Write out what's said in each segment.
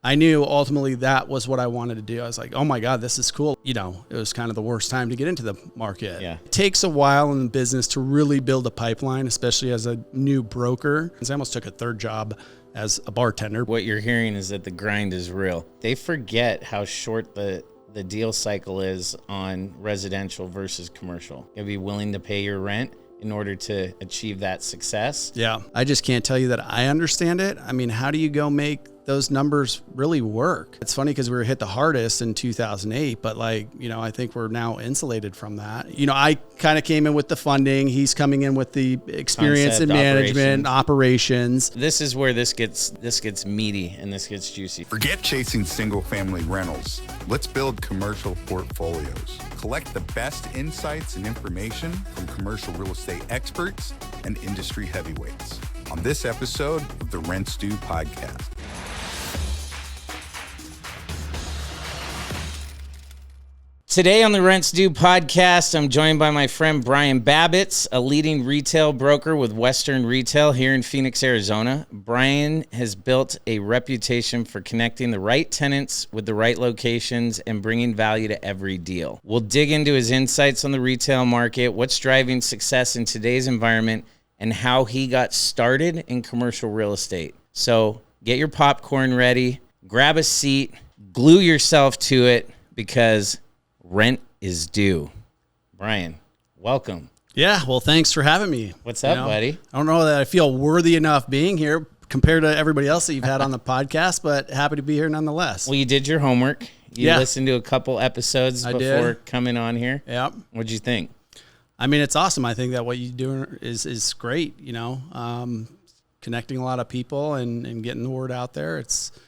I knew ultimately that was what I wanted to do. I was like, oh my God, this is cool. It was kind of the worst time to get into the market. Yeah. It takes a while in the business to really build a pipeline, especially as a new broker. I almost took a third job as a bartender. What you're hearing is that the grind is real. They forget how short the deal cycle is on residential versus commercial. You'll be willing to pay your rent in order to achieve that success. Yeah. I just can't tell you that I understand it. I mean, how do you go make those numbers really work? It's funny because we were hit the hardest in 2008, but I think we're now insulated from that. I kind of came in with the funding. He's coming in with the experience in management, operations. This is where this gets meaty and this gets juicy. Forget chasing single family rentals. Let's build commercial portfolios. Collect the best insights and information from commercial real estate experts and industry heavyweights on this episode of the Rents Due podcast. Today on the Rents Due podcast, I'm joined by my friend Bryan Babits, a leading retail broker with Western Retail here in Phoenix, Arizona. Bryan has built a reputation for connecting the right tenants with the right locations and bringing value to every deal. We'll dig into his insights on the retail market, what's driving success in today's environment, and how he got started in commercial real estate. So get your popcorn ready, grab a seat, glue yourself to it, because rent is due. Bryan, welcome. Yeah, well, thanks for having me. What's up, buddy? I don't know that I feel worthy enough being here compared to everybody else that you've had on the podcast, but happy to be here nonetheless. Well, you did your homework. You listened to a couple episodes before coming on here. Yep. What'd you think? I mean, it's awesome. I think that what you do is great, connecting a lot of people and getting the word out there.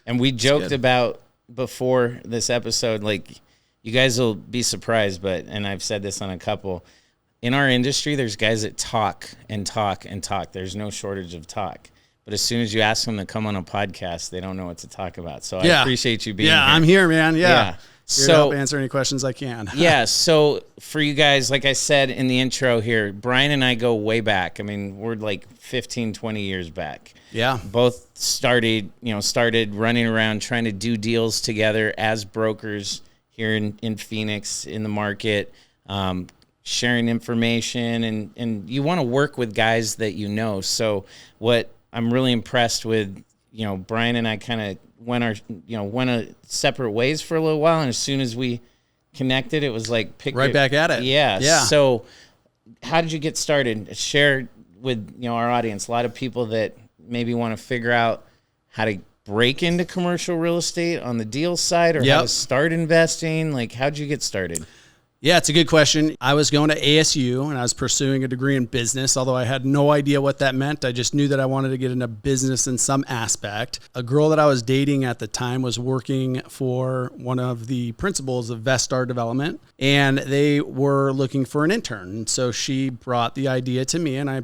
And we joked about before this episode, you guys will be surprised, and I've said this on a couple. In our industry, there's guys that talk and talk and talk. There's no shortage of talk. But as soon as you ask them to come on a podcast, they don't know what to talk about. So I appreciate you being here. Yeah, I'm here, man. Yeah. Here to help answer any questions I can. Yeah, so for you guys, like I said in the intro here, Bryan and I go way back. I mean, we're 15, 20 years back. Yeah. Both started running around trying to do deals together as brokers here in Phoenix in the market, sharing information, and you want to work with guys that you know. So what I'm really impressed with, Bryan and I kind of went our separate ways for a little while, and as soon as we connected, it was back at it. Yeah. So how did you get started? Share with our audience, a lot of people that maybe want to figure out how to break into commercial real estate on the deal side, or how to start investing. How'd you get started? Yeah, it's a good question. I was going to ASU and I was pursuing a degree in business, although I had no idea what that meant. I just knew that I wanted to get into business in some aspect. A girl that I was dating at the time was working for one of the principals of Vestar Development, and they were looking for an intern. And so she brought the idea to me, and I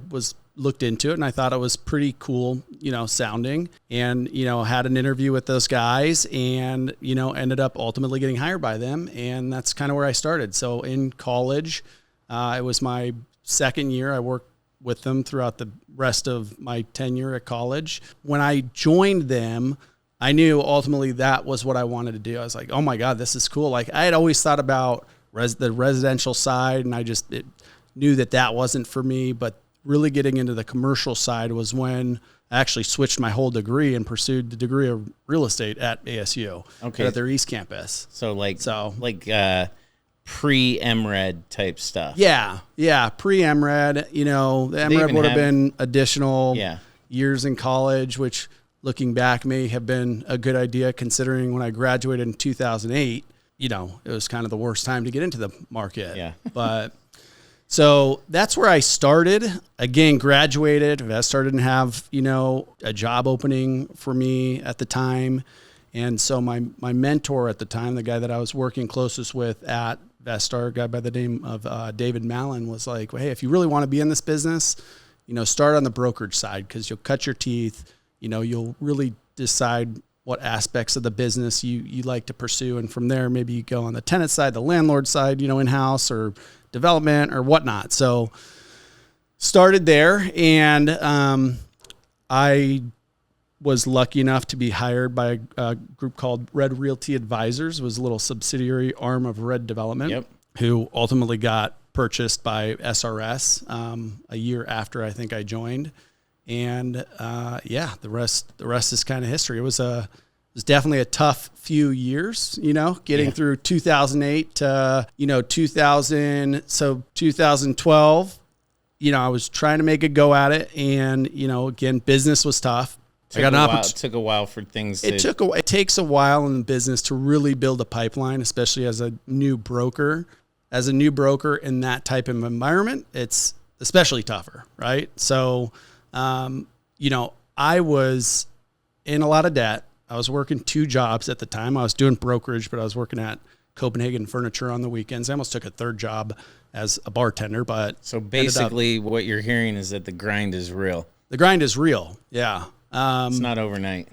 looked into it, and I thought it was pretty cool, sounding, and, had an interview with those guys and, ended up ultimately getting hired by them. And that's kind of where I started. So in college, it was my second year. I worked with them throughout the rest of my tenure at college. When I joined them, I knew ultimately that was what I wanted to do. I was like, oh my God, this is cool. I had always thought about the residential side, and I just knew that wasn't for me, but really getting into the commercial side was when I actually switched my whole degree and pursued the degree of real estate at ASU, at their East Campus. So pre-MRED type stuff. Yeah, pre-MRED. The MRED would have been additional years in college, which looking back may have been a good idea considering when I graduated in 2008, it was kind of the worst time to get into the market. Yeah. But so that's where I started. Again, graduated. Vestar didn't have, a job opening for me at the time. And so my mentor at the time, the guy that I was working closest with at Vestar, a guy by the name of David Mallon, was like, well, hey, if you really want to be in this business, start on the brokerage side, because you'll cut your teeth. You'll really decide what aspects of the business you like to pursue. And from there, maybe you go on the tenant side, the landlord side, in-house or development or whatnot. So started there, and I was lucky enough to be hired by a group called Red Realty Advisors. It was a little subsidiary arm of Red Development, who ultimately got purchased by SRS a year after I think I joined. And the rest is kind of history. It was definitely a tough few years, getting through 2008 to 2012. I was trying to make a go at it, and again, business was tough. It took a while for things. It takes a while in the business to really build a pipeline, especially as a new broker. As a new broker in that type of environment, it's especially tougher, right? So, I was in a lot of debt. I was working 2 jobs at the time. I was doing brokerage, but I was working at Copenhagen Furniture on the weekends. I almost took a 3rd job as a bartender, but so basically what you're hearing is that the grind is real. The grind is real. Yeah. It's not overnight.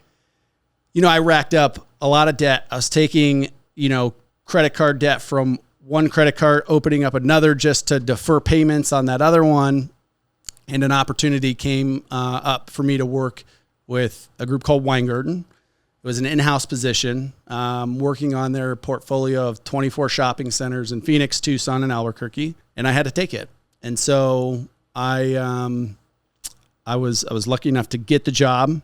I racked up a lot of debt. I was taking, credit card debt from one credit card, opening up another just to defer payments on that other one. And an opportunity came up for me to work with a group called Weingarten. It was an in-house position, working on their portfolio of 24 shopping centers in Phoenix, Tucson, and Albuquerque. And I had to take it. And so I was lucky enough to get the job,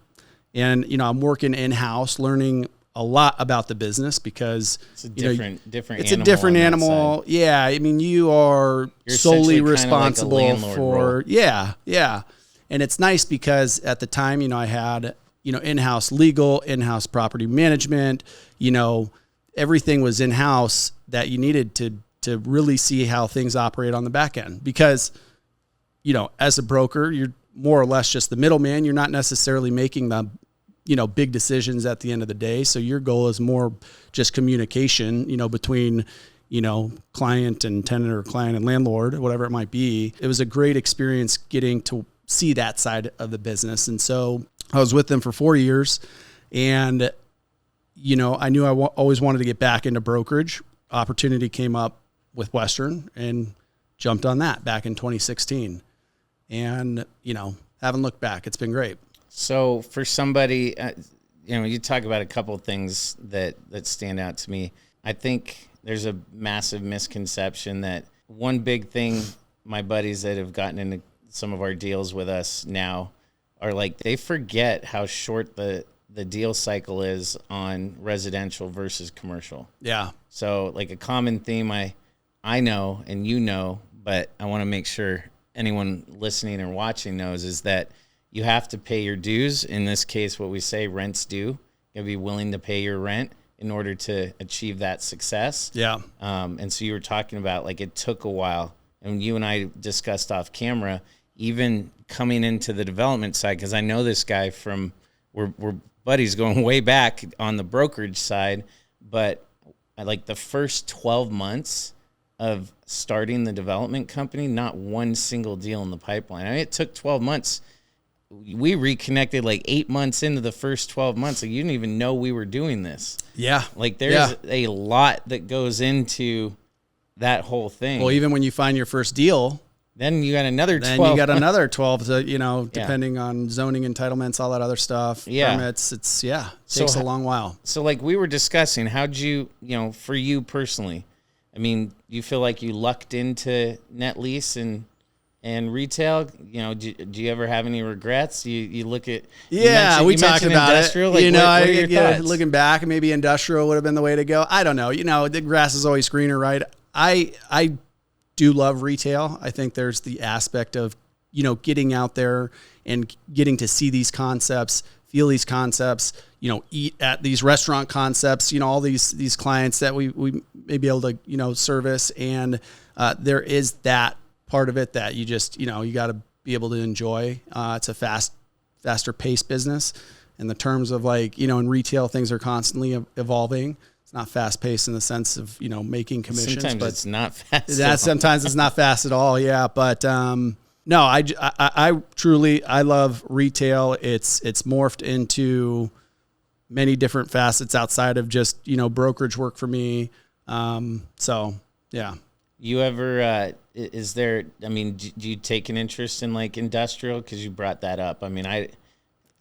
and I'm working in-house, learning a lot about the business because it's a different it's a different animal. Yeah, I mean, you're solely responsible like for and it's nice because at the time, I had in-house legal, in-house property management. Everything was in-house that you needed to really see how things operate on the back end because as a broker, you're more or less just the middleman. You're not necessarily making the, big decisions at the end of the day. So your goal is more just communication, between, client and tenant or client and landlord, whatever it might be. It was a great experience getting to see that side of the business. And so I was with them for 4 years, and, I knew I always wanted to get back into brokerage. Opportunity came up with Western and jumped on that back in 2016. And, haven't looked back. It's been great. So for somebody, you talk about a couple of things that stand out to me. I think there's a massive misconception that one big thing my buddies that have gotten into some of our deals with us now are like, they forget how short the deal cycle is on residential versus commercial. Yeah. So like a common theme I know, and but I want to make sure anyone listening or watching knows is that you have to pay your dues. In this case, what we say, rent's due. You gotta be willing to pay your rent in order to achieve that success. Yeah. And so you were talking about like it took a while, and you and I discussed off camera, even coming into the development side, because I know this guy from we're buddies going way back on the brokerage side, but like the first 12 months of starting the development company, not one single deal in the pipeline. I mean, it took 12 months. We reconnected like 8 months into the first 12 months. Like you didn't even know we were doing this. Yeah. Like there's a lot that goes into that whole thing. Well, even when you find your first deal, then you got another 12. Then you got another 12 to, depending on zoning, entitlements, all that other stuff. Yeah. Permits. It takes a long while. So like we were discussing, how'd you, for you personally, I mean, you feel like you lucked into net lease and retail? Do you ever have any regrets? You look at we talked about industrial. It. Like, looking back, maybe industrial would have been the way to go. I don't know. The grass is always greener, right? I do love retail. I think there's the aspect of getting out there and getting to see these concepts, feel these concepts, eat at these restaurant concepts, all these clients that we may be able to, service. And there is that part of it that you just, you got to be able to enjoy. It's a faster paced business in the terms of in retail, things are constantly evolving. It's not fast paced in the sense of, making commissions. Sometimes it's not fast. Sometimes it's not fast at all. Yeah. But, no, I truly love retail. It's morphed into many different facets outside of just, brokerage work for me. So yeah. You ever, do you take an interest in like industrial? Cause you brought that up. I mean,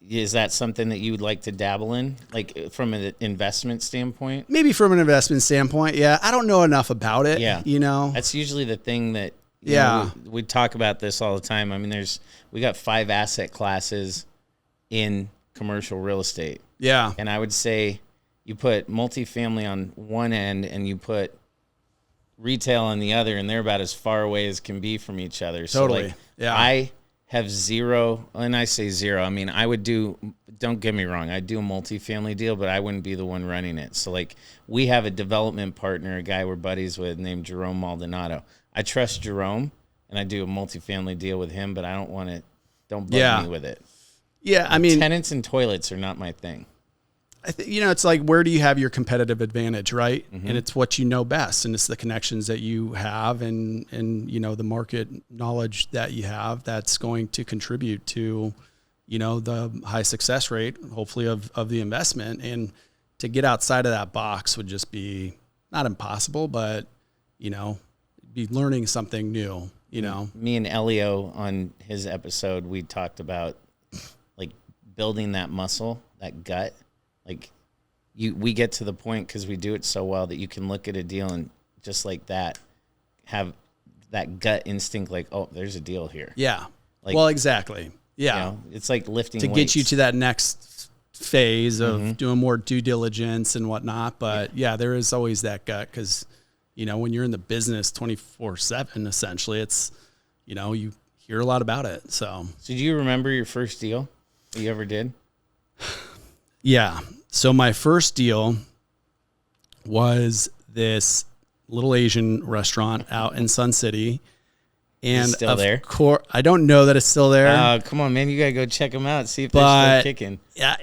is that something that you would like to dabble in, like from an investment standpoint? Maybe from an investment standpoint, yeah. I don't know enough about it. Yeah, that's usually the thing that. You know, we talk about this all the time. I mean, we got 5 asset classes in commercial real estate. Yeah, and I would say you put multifamily on one end and you put retail on the other, and they're about as far away as can be from each other. Totally. So I have zero, and I say zero. I mean, I would don't get me wrong, I'd do a multifamily deal, but I wouldn't be the one running it. So like we have a development partner, a guy we're buddies with named Jerome Maldonado. I trust Jerome, and I do a multifamily deal with him, but I don't bug me with it. Yeah, I mean, tenants and toilets are not my thing. I think, it's like, where do you have your competitive advantage, right? Mm-hmm. And it's what you know best, and it's the connections that you have and the market knowledge that you have that's going to contribute to, the high success rate, hopefully, of the investment. And to get outside of that box would just be not impossible, but, be learning something new, Me and Elio on his episode, we talked about like building that muscle, that gut. Like we get to the point, because we do it so well, that you can look at a deal and just like that, have that gut instinct, like, oh, there's a deal here. Yeah. Like, well, exactly. Yeah. It's like lifting to weights. Get you to that next phase of doing more due diligence and whatnot. But there is always that gut, because, when you're in the business 24/7, essentially, it's, you hear a lot about it. So do you remember your first deal that you ever did? Yeah. So my first deal was this little Asian restaurant out in Sun City. And still there? I don't know that it's still there. Come on, man! You gotta go check them out. See if they're still kicking. Yeah,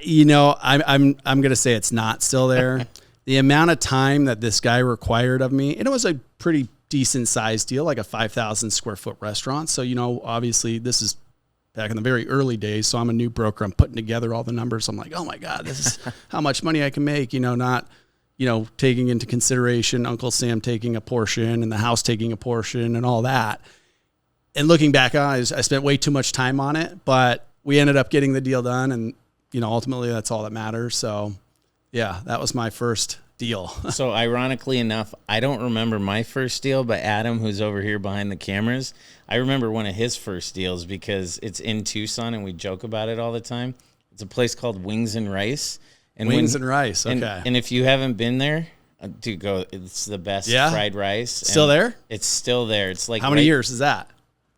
I'm gonna say it's not still there. The amount of time that this guy required of me, and it was a pretty decent sized deal, like a 5,000 square foot restaurant. So obviously this is back in the very early days. So I'm a new broker. I'm putting together all the numbers. I'm like, oh my God, this is how much money I can make. Not taking into consideration Uncle Sam taking a portion and the house taking a portion and all that. And looking back on it, I spent way too much time on it, but we ended up getting the deal done, and ultimately that's all that matters. So yeah, that was my first deal. So ironically enough, I don't remember my first deal, but Adam, who's over here behind the cameras, I remember one of his first deals, because it's in Tucson and we joke about it all the time. It's a place called Wings and Rice. And Wings and Rice, okay. And if you haven't been there, dude, go. It's the best fried rice. Still there? It's still there. It's like, how many years is that?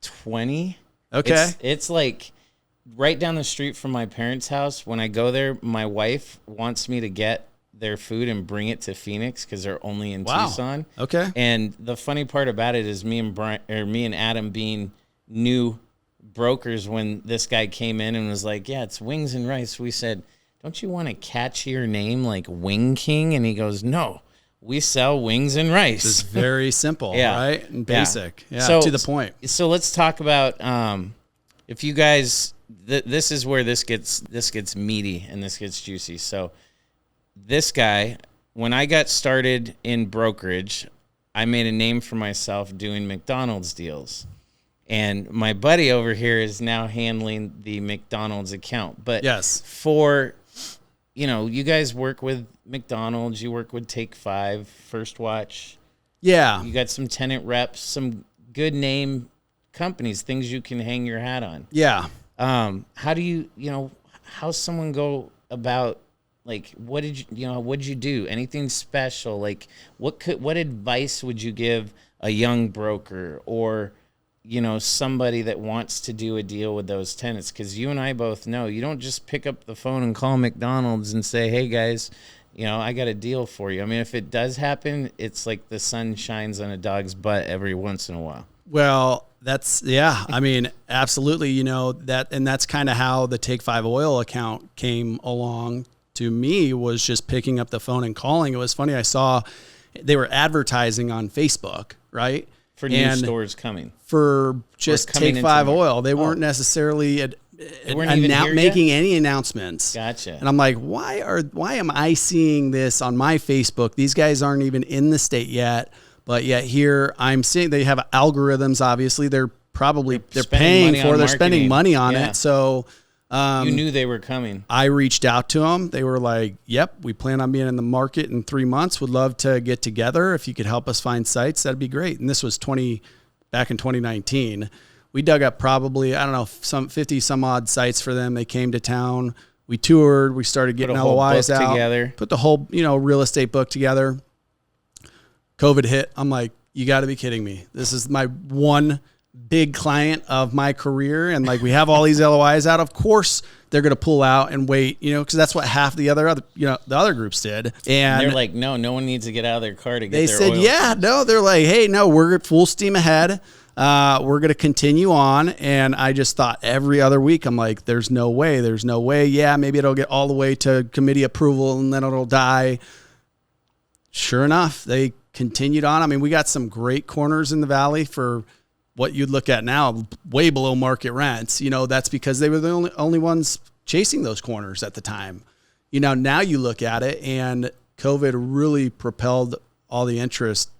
20. Okay. It's like right down the street from my parents' house. When I go there, my wife wants me to get their food and bring it to Phoenix, because they're only in Tucson. Okay. And the funny part about it is me and Adam being new brokers, when this guy came in and was like, yeah, it's Wings and Rice. We said, don't you want a catchier name like Wing King? And he goes, no, we sell wings and rice. It's very simple, right? And basic. Yeah, so, to the point. So let's talk about if you guys, this is where this gets meaty and this gets juicy. So this guy, when I got started in brokerage, I made a name for myself doing McDonald's deals. And my buddy over here is now handling the McDonald's account. But yes, for, you guys work with McDonald's, you work with Take 5, First Watch. Yeah. You got some Tenant-Reps, some good name companies, things you can hang your hat on. Yeah. How do you, how's someone go about, like, what'd you do? Anything special? Like, what advice would you give a young broker or, somebody that wants to do a deal with those tenants? Because you and I both know you don't just pick up the phone and call McDonald's and say, hey, guys, I got a deal for you. I mean, if it does happen, it's like the sun shines on a dog's butt every once in a while. Well, I mean, absolutely, and that's kind of how the Take 5 Oil account came along to me, was just picking up the phone and calling. It was funny. I saw they were advertising on Facebook, right? For new stores coming. For just Take 5 Oil. They weren't necessarily making any announcements. Gotcha. And I'm like, why am I seeing this on my Facebook? These guys aren't even in the state yet, but yet here I'm seeing they have algorithms. Obviously, they're paying for. They're spending money on it. So You knew they were coming. I reached out to them. They were like, yep, we plan on being in the market in 3 months. Would love to get together. If you could help us find sites, that'd be great. And this was back in 2019. We dug up probably, I don't know, some 50 some odd sites for them. They came to town. We toured. We started getting LOIs out. Together. Put the whole, real estate book together. COVID hit. I'm like, you got to be kidding me. This is my one big client of my career. And like, we have all these LOIs out. Of course they're going to pull out and wait, because that's what half the other, the other groups did. And they're like, no one needs to get out of their car to get they their said, oil. yeah, no, they're like, hey, no, we're full steam ahead. We're going to continue on. And I just thought every other week, I'm like, there's no way. Yeah, maybe it'll get all the way to committee approval and then it'll die. Sure enough, they continued on. I mean, we got some great corners in the valley for what you'd look at now, way below market rents. That's because they were the only ones chasing those corners at the time. Now you look at it, and COVID really propelled all the interest,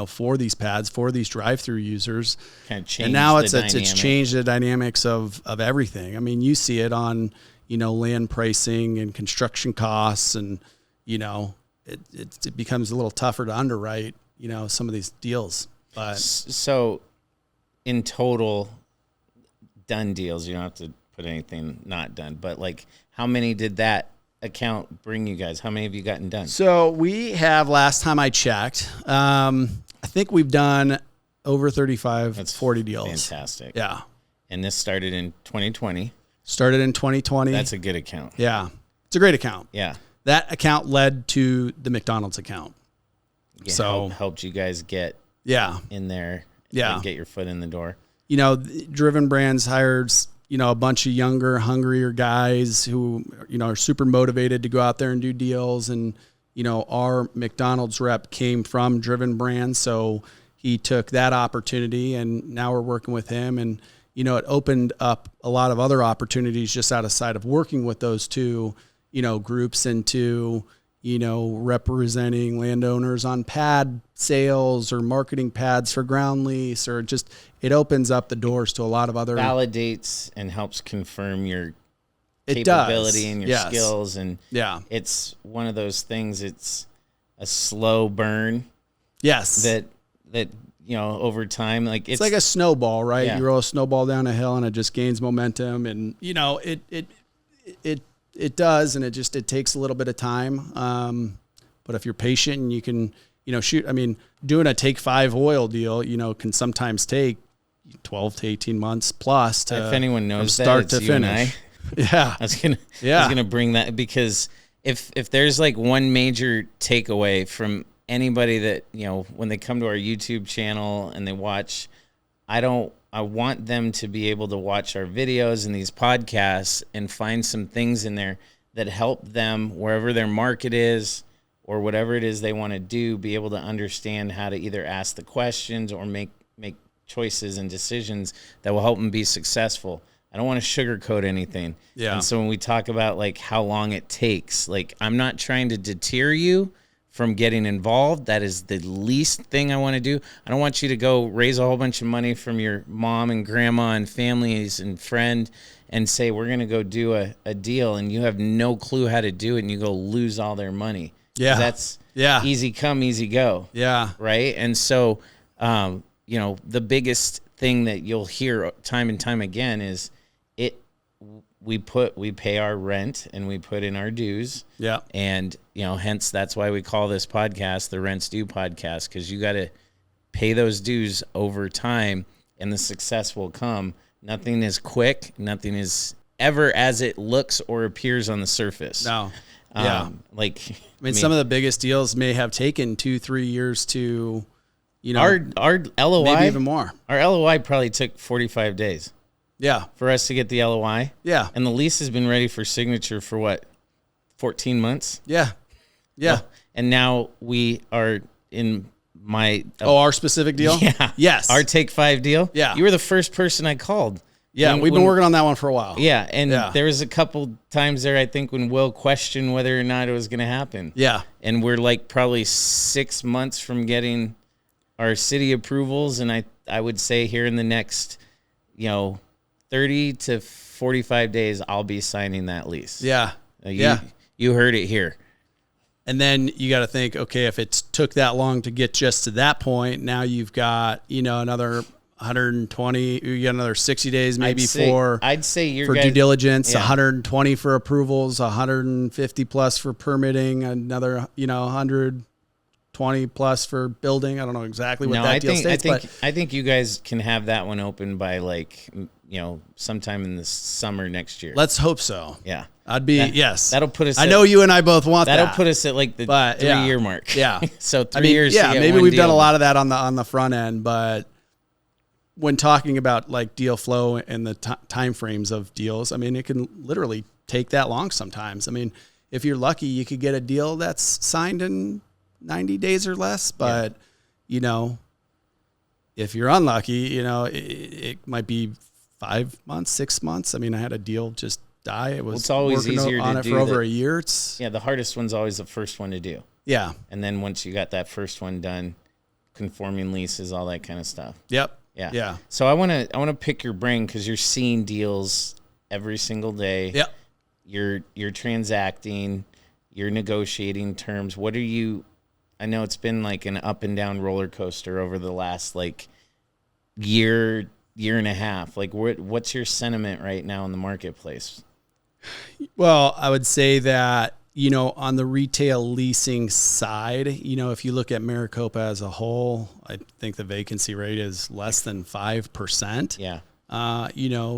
for these pads, for these drive-through users. Kind of changed and now it's changed the dynamics of everything. I mean, you see it on, land pricing and construction costs, and, it becomes a little tougher to underwrite, some of these deals. But so in total done deals, you don't have to put anything not done, but like how many did that account bring you guys? How many have you gotten done? So we have, last time I checked, I think we've done over 35, 40 deals. Fantastic. Yeah. And this started in 2020. Started in 2020. That's a good account. Yeah. It's a great account. Yeah. That account led to the McDonald's account. Yeah, So helped you guys get in there. Yeah. And get your foot in the door. Driven Brands hires, a bunch of younger, hungrier guys who, are super motivated to go out there and do deals. And, our McDonald's rep came from Driven Brands. So he took that opportunity, and now we're working with him. And, it opened up a lot of other opportunities just outside of working with those two, groups into, representing landowners on pad sales or marketing pads for ground lease, or just, it opens up the doors to a lot of other. Validates and helps confirm your capability and your skills. And it's one of those things. It's a slow burn. Yes. That, over time, like it's like a snowball, right? Yeah. You roll a snowball down a hill and it just gains momentum, and, it does, and it takes a little bit of time. But if you're patient and you can, shoot, I mean, doing a take 5 oil deal, can sometimes take 12 to 18 months plus to, if anyone knows from start that, to finish. Yeah. I was gonna bring that, because if there's like one major takeaway from anybody that, when they come to our YouTube channel and they watch, I want them to be able to watch our videos and these podcasts and find some things in there that help them wherever their market is or whatever it is they want to do, be able to understand how to either ask the questions or make choices and decisions that will help them be successful. I don't want to sugarcoat anything. Yeah. And so when we talk about like how long it takes, like I'm not trying to deter you from getting involved. That is the least thing I want to do. I don't want you to go raise a whole bunch of money from your mom and grandma and families and friend and say, we're going to go do a deal, and you have no clue how to do it, and you go lose all their money. Yeah. That's easy come, easy go. Yeah. Right. And so, the biggest thing that you'll hear time and time again is we pay our rent and we put in our dues. Yeah. And, hence that's why we call this podcast the Rents Due Podcast, because you got to pay those dues over time and the success will come. Nothing is quick. Nothing is ever as it looks or appears on the surface. No. Yeah. Some of the biggest deals may have taken 2-3 years to, our LOI, maybe even more. Our LOI probably took 45 days. Yeah. For us to get the LOI. Yeah. And the lease has been ready for signature for what? 14 months? Yeah. Yeah. Well, and now we are in my... our specific deal? Yeah. Yes. Our Take 5 deal? Yeah. You were the first person I called. Yeah. We've been working on that one for a while. Yeah. And there was a couple times there, I think, when Will questioned whether or not it was going to happen. Yeah. And we're like probably 6 months from getting our city approvals. And I would say here in the next, 30 to 45 days, I'll be signing that lease. Yeah. You heard it here. And then you got to think, okay, if it took that long to get just to that point, now you've got, another 120, you got another 60 days maybe I'd say you're for due diligence, 120 for approvals, 150 plus for permitting, another, 120 plus for building. I don't know exactly what deal states. I think you guys can have that one open by sometime in the summer next year. Let's hope so. Yeah. Yes. That'll put us. I know you and I both want that. That'll put us at the 3-year mark. Yeah. So 3 years. Yeah. Maybe we've done a lot of that on the front end, but when talking about deal flow and the time frames of deals, it can literally take that long sometimes. If you're lucky, you could get a deal that's signed in 90 days or less, but if you're unlucky, it might be 5 months, 6 months. I had a deal just die. It's always easier on to it do for over a year. The hardest one's always the first one to do. Yeah. And then once you got that first one done, conforming leases, all that kind of stuff. Yep. Yeah. So I want to pick your brain because you're seeing deals every single day. Yep. You're transacting, you're negotiating terms. What are you? I know it's been an up and down roller coaster over the last year and a half. What's your sentiment right now in the marketplace? Well, I would say that, on the retail leasing side, if you look at Maricopa as a whole, I think the vacancy rate is less than 5%. Yeah.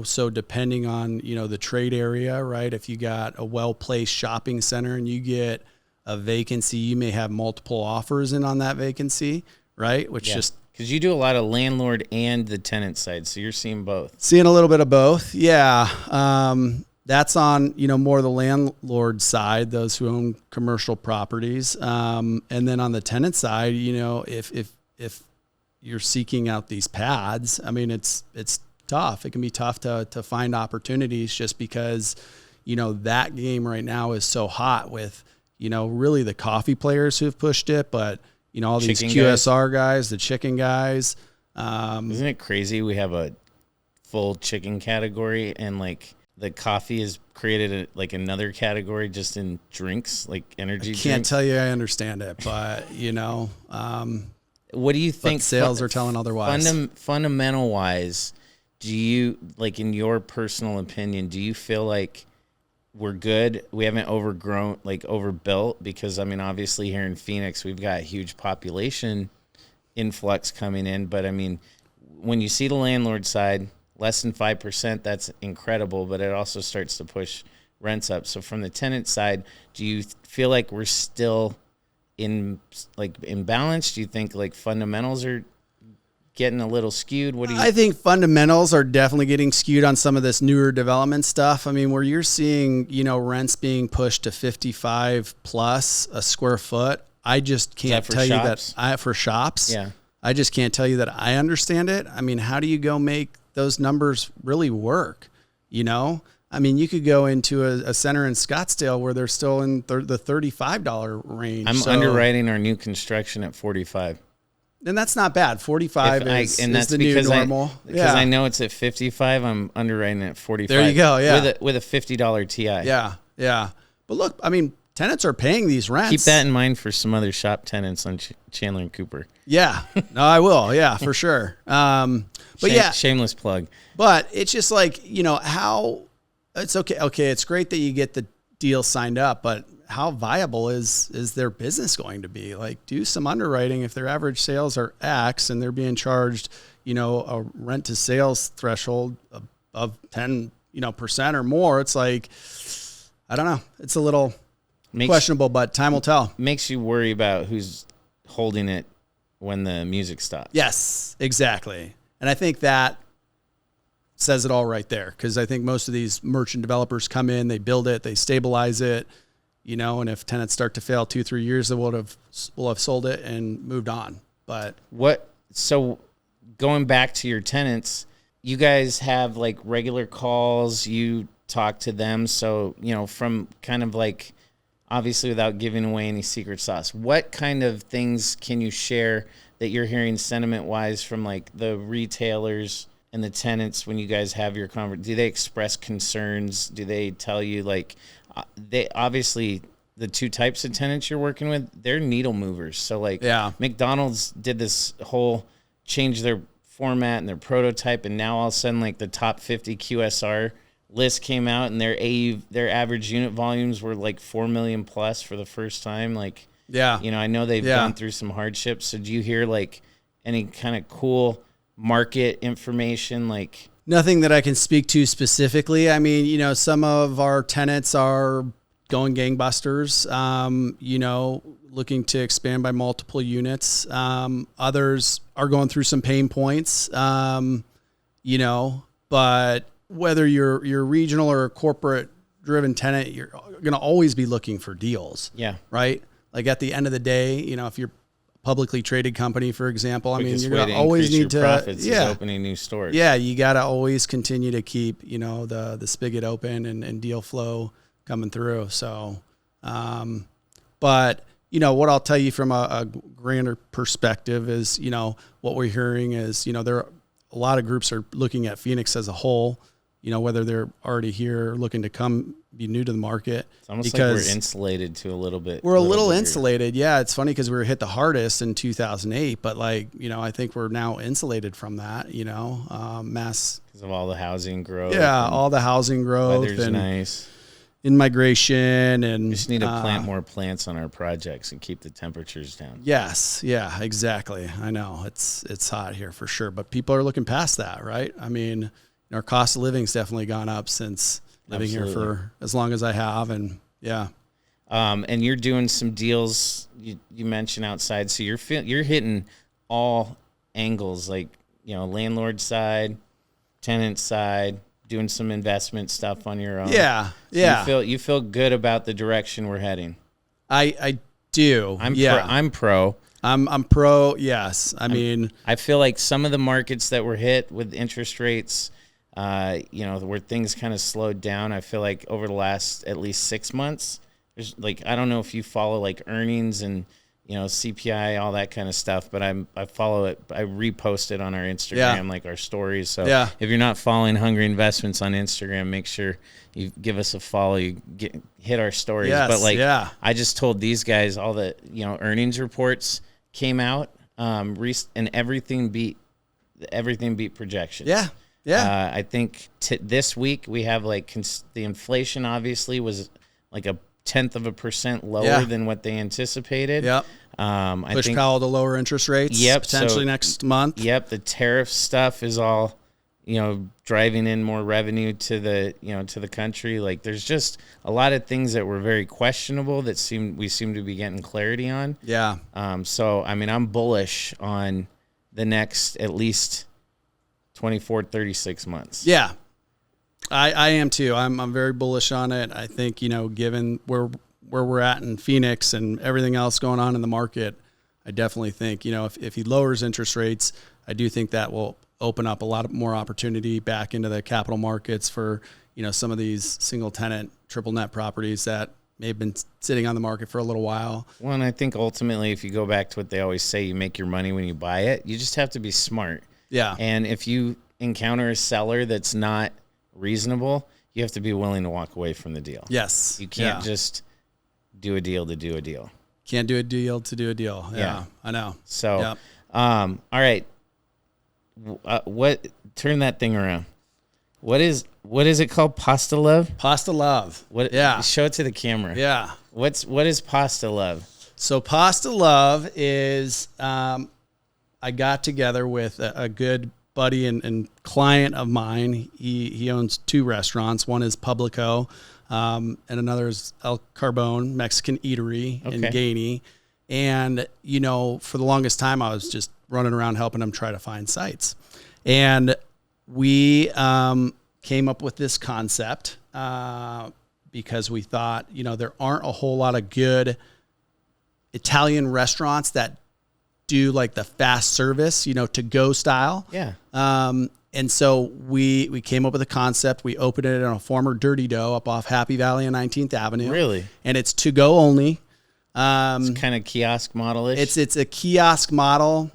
So depending on, the trade area, right? If you got a well-placed shopping center and you get a vacancy, you may have multiple offers in on that vacancy, right? Because you do a lot of landlord and the tenant side, so you're seeing both. Seeing a little bit of both, yeah. That's on, more the landlord side, those who own commercial properties. And then on the tenant side, if you're seeking out these pads, it's tough. It can be tough to find opportunities just because, that game right now is so hot with, really the coffee players who've pushed it, but, all these QSR guys, the chicken guys. Isn't it crazy? We have a full chicken category and the coffee has created another category just in drinks, energy drinks. Can't tell you I understand it, but what do you think sales are telling otherwise? Fundamental wise, do you in your personal opinion, do you feel like we're good? We haven't overbuilt because obviously here in Phoenix we've got a huge population influx coming in, but when you see the landlord side, less than 5%, that's incredible, but it also starts to push rents up. So from the tenant side, do you feel like we're still in balance? Do you think fundamentals are getting a little skewed? I think fundamentals are definitely getting skewed on some of this newer development stuff. Where you're seeing, rents being pushed to 55 plus a square foot. I just can't tell you that for shops. Yeah. I just can't tell you that I understand it. How do you go make those numbers really work? You could go into a center in Scottsdale where they're still in the $35 range. I'm underwriting our new construction at 45. And that's not bad. 45 is the new normal. Because I know it's at 55, I'm underwriting at 45. There you go, yeah. With a $50 TI. Yeah. But look, tenants are paying these rents. Keep that in mind for some other shop tenants on Chandler and Cooper. Yeah. No, I will. Yeah, for sure. Shameless plug. But it's just how it's okay. Okay. It's great that you get the deal signed up, but how viable is their business going to be? Do some underwriting. If their average sales are X and they're being charged, a rent to sales threshold of 10% or more, it's I don't know. It's a little questionable, but time will tell. Makes you worry about who's holding it when the music stops. Yes, exactly. And I think that says it all right there, because I think most of these merchant developers come in, they build it, they stabilize it, and if tenants start to fail 2-3 years, they will have sold it and moved on. But so going back to your tenants, you guys have regular calls, you talk to them. So, from kind of obviously without giving away any secret sauce, what kind of things can you share that you're hearing sentiment wise from the retailers and the tenants, when you guys have your conversation, do they express concerns? Do they tell you, like, they obviously the two types of tenants you're working with, they're needle movers. So like McDonald's did this whole change their format and their prototype, and now all of a sudden like the top 50 QSR list came out, and their average unit volumes were like 4 million plus for the first time. Like, I know they've gone through some hardships. So do you hear like any kind of cool market information? Like, nothing that I can speak to specifically. I mean, some of our tenants are going gangbusters, looking to expand by multiple units. Others are going through some pain points, but whether you're regional or a corporate driven tenant, you're going to always be looking for deals. Yeah. Right. Like at the end of the day, if you're publicly traded company, for example, you're going to always need to profits is opening new stores. Yeah, you got to always continue to keep the spigot open and deal flow coming through. So, but what I'll tell you from a grander perspective is what we're hearing is there are a lot of groups are looking at Phoenix as a whole. Whether they're already here looking to come be new to the market. It's almost like we're insulated to a little bit. We're a little insulated. Yeah. It's funny because we were hit the hardest in 2008, but I think we're now insulated from that, mass. Because of all the housing growth. Yeah. All the housing growth. Weather's nice. In migration and. We just need to plant more plants on our projects and keep the temperatures down. Yes. Yeah, exactly. I know it's hot here for sure, but people are looking past that, right? Our cost of living's definitely gone up since living here for as long as I have. And and you're doing some deals you mentioned outside. So you're hitting all angles, like, landlord side, tenant side, doing some investment stuff on your own. Yeah. Yeah. So you feel good about the direction we're heading. I do. I'm pro. I'm pro. Yes. I feel like some of the markets that were hit with interest rates, where things kind of slowed down. I feel like over the last at least 6 months, there's I don't know if you follow like earnings and, CPI, all that kind of stuff, but I follow it. I repost it on our Instagram, like our stories. So if you're not following Hungry Investments on Instagram, make sure you give us a follow. You hit our stories. Yes, but I just told these guys all the, earnings reports came out, and everything beat projections. Yeah. Yeah. I think this week we have the inflation obviously was like 0.1% lower than what they anticipated. Yep. I think Powell to lower interest rates. Yep. Potentially next month. Yep. The tariff stuff is all, driving in more revenue to the country. Like there's just a lot of things that were very questionable that we seem to be getting clarity on. Yeah. So, I'm bullish on the next at least 24, 36 months. Yeah, I am too. I'm very bullish on it. I think, given where we're at in Phoenix and everything else going on in the market, I definitely think, if he lowers interest rates, I do think that will open up a lot more opportunity back into the capital markets for, some of these single tenant, triple net properties that may have been sitting on the market for a little while. Well, and I think ultimately, if you go back to what they always say, you make your money when you buy it. You just have to be smart. Yeah. And if you encounter a seller that's not reasonable, you have to be willing to walk away from the deal. Yes. You can't just do a deal to do a deal. Can't do a deal to do a deal. Yeah. I know. So, all right. Turn that thing around. What is it called? Pasta Love? Pasta Love. What? Yeah. Show it to the camera. Yeah. What is Pasta Love? So Pasta Love is, I got together with a good buddy and client of mine. He owns 2 restaurants. One is Publico, and another is El Carbone Mexican Eatery in Gainey. And, for the longest time, I was just running around helping him try to find sites. And we came up with this concept because we thought, there aren't a whole lot of good Italian restaurants that do like the fast service, to go style. Yeah. And so we came up with a concept. We opened it on a former Dirty Dough up off Happy Valley on 19th Avenue. Really? And it's to go only. It's kind of kiosk model-ish. It's a kiosk model.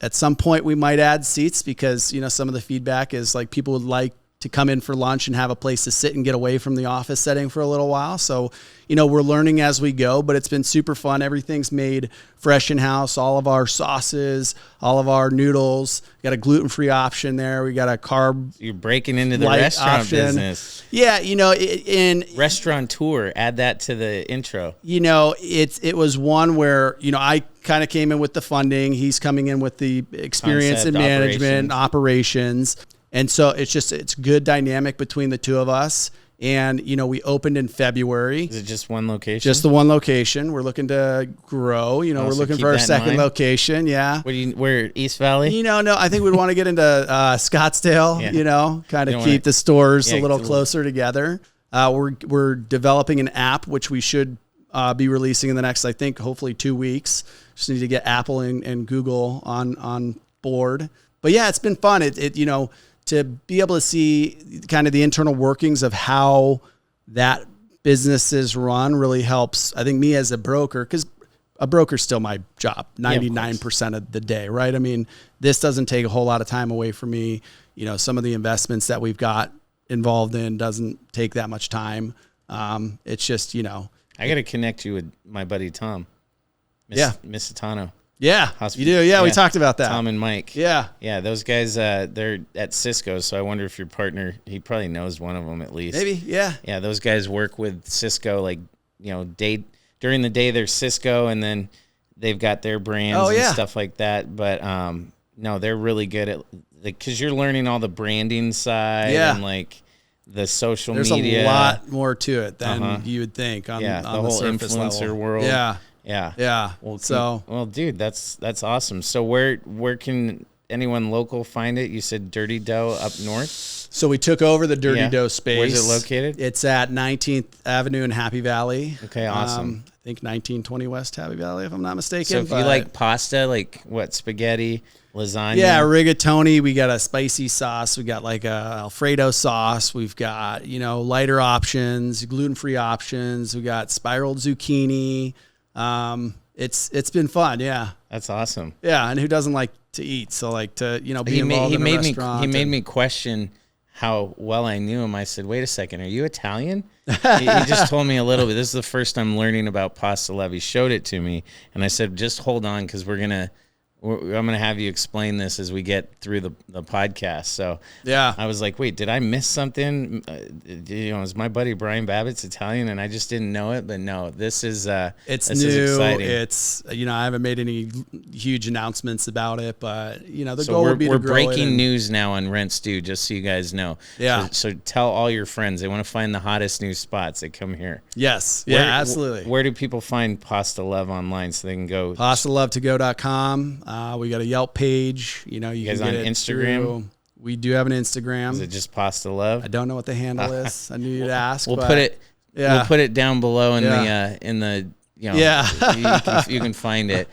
At some point we might add seats because, some of the feedback is like people would like to come in for lunch and have a place to sit and get away from the office setting for a little while. So, we're learning as we go, but it's been super fun. Everything's made fresh in-house. All of our sauces, all of our noodles, got a gluten-free option there. We got a carb. You're breaking into the restaurant business. Yeah. In restaurateur, add that to the intro. It was one where, I kind of came in with the funding. He's coming in with the experience in management, operations. And so it's good dynamic between the two of us. And, we opened in February. Is it just one location? Just the one location. We're looking to grow. We're looking for our second location. Yeah. Where East Valley? No, I think we'd want to get into Scottsdale, kind of keep the stores a little closer together. We're developing an app, which we should be releasing in the next, I think, hopefully 2 weeks. Just need to get Apple and Google on board. But yeah, it's been fun. To be able to see kind of the internal workings of how that business is run really helps, I think, me as a broker, because a broker's still my job 99% of the day, right? I mean, this doesn't take a whole lot of time away from me. Some of the investments that we've got involved in doesn't take that much time. It's just, I got to connect you with my buddy Tom. Misitano. Yeah, you do. Yeah, we talked about that. Tom and Mike. Yeah. Yeah, those guys, they're at Cisco, so I wonder if your partner, he probably knows one of them at least. Maybe, yeah. Yeah, those guys work with Cisco, during the day they're Cisco, and then they've got their brands and stuff like that. But, no, they're really good at, because you're learning all the branding side and, the social media. There's a lot more to it than you would think on the whole influencer level. world. Yeah. Yeah. Well, dude, that's awesome. So where can anyone local find it? You said Dirty Dough up north. So we took over the Dirty Dough space. Where's it located? It's at 19th Avenue in Happy Valley. Okay, awesome. I think 1920 West Happy Valley, if I'm not mistaken. So if you like pasta, spaghetti, lasagna? Yeah, rigatoni. We got a spicy sauce. We got a Alfredo sauce. We've got, lighter options, gluten-free options. We got spiraled zucchini. It's been fun. Yeah. That's awesome. Yeah. And who doesn't like to eat? So be involved in a restaurant. He made me question how well I knew him. I said, wait a second, are you Italian? he just told me a little bit. This is the first I'm learning about pasta love. He showed it to me and I said, just hold on. Cause I'm going to have you explain this as we get through the podcast. So yeah, I was like, wait, did I miss something? Is my buddy Bryan Babits Italian and I just didn't know it? But no, this is it's this new. Is exciting. It's I haven't made any huge announcements about it, but the goal would be to grow we're breaking news now on Rents Due, just so you guys know. Yeah. So tell all your friends they want to find the hottest new spots. They come here. Yes. Yeah. Absolutely. Where do people find Pasta Love online so they can go? PastaLoveToGo.com. We got a Yelp page. You guys on Instagram? We do have an Instagram. Is it just Pasta Love? I don't know what the handle is. I knew you'd ask. We'll put it down below in the you can find it.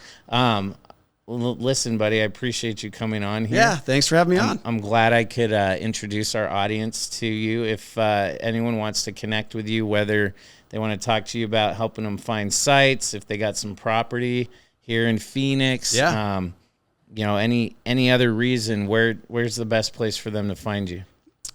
Listen, buddy, I appreciate you coming on here. Yeah, thanks for having me on. I'm glad I could introduce our audience to you. If anyone wants to connect with you, whether they want to talk to you about helping them find sites, if they got some property here in Phoenix, any other reason, where's the best place for them to find you?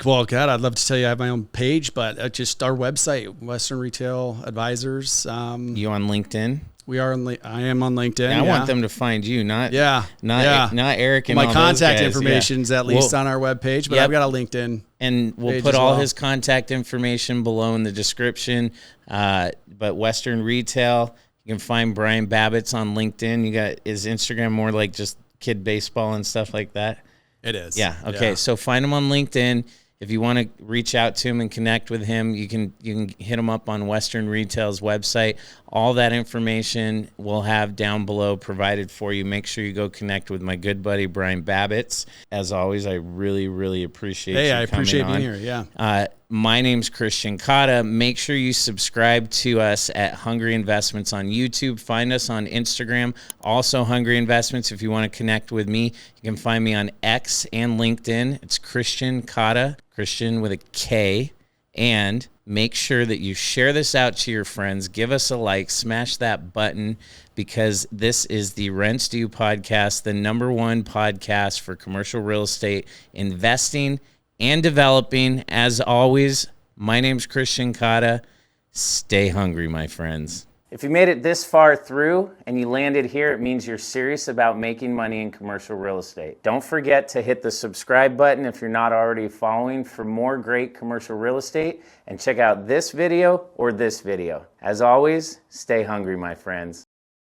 Well, God, I'd love to tell you I have my own page, but just our website, Western Retail Advisors. You on LinkedIn? I am on LinkedIn. I want them to find you, not Eric and my all contact those guys. information's at least on our webpage, but I've got a LinkedIn. And we'll put all his contact information below in the description. But Western Retail, you can find Bryan Babits on LinkedIn. Is Instagram more like just kid baseball and stuff like that? It is. Yeah. Okay. Yeah. So find him on LinkedIn. If you want to reach out to him and connect with him, you can hit him up on Western Retail's website. All that information we'll have down below provided for you. Make sure you go connect with my good buddy Bryan Babits. As always, I really, really appreciate you coming on. Hey, I appreciate being here. Yeah. My name's Christian Cotta. Make sure you subscribe to us at Hungry Investments on YouTube. Find us on Instagram, also Hungry Investments. If you want to connect with me, you can find me on X and LinkedIn. It's Christian Cotta, Christian with a K. And make sure that you share this out to your friends. Give us a like, smash that button, because this is the Rents Due podcast, the #1 podcast for commercial real estate investing and developing. As always, my name's Christian Cotta. Stay hungry, my friends. If you made it this far through and you landed here, it means you're serious about making money in commercial real estate. Don't forget to hit the subscribe button if you're not already following for more great commercial real estate, and check out this video or this video. As always, stay hungry, my friends.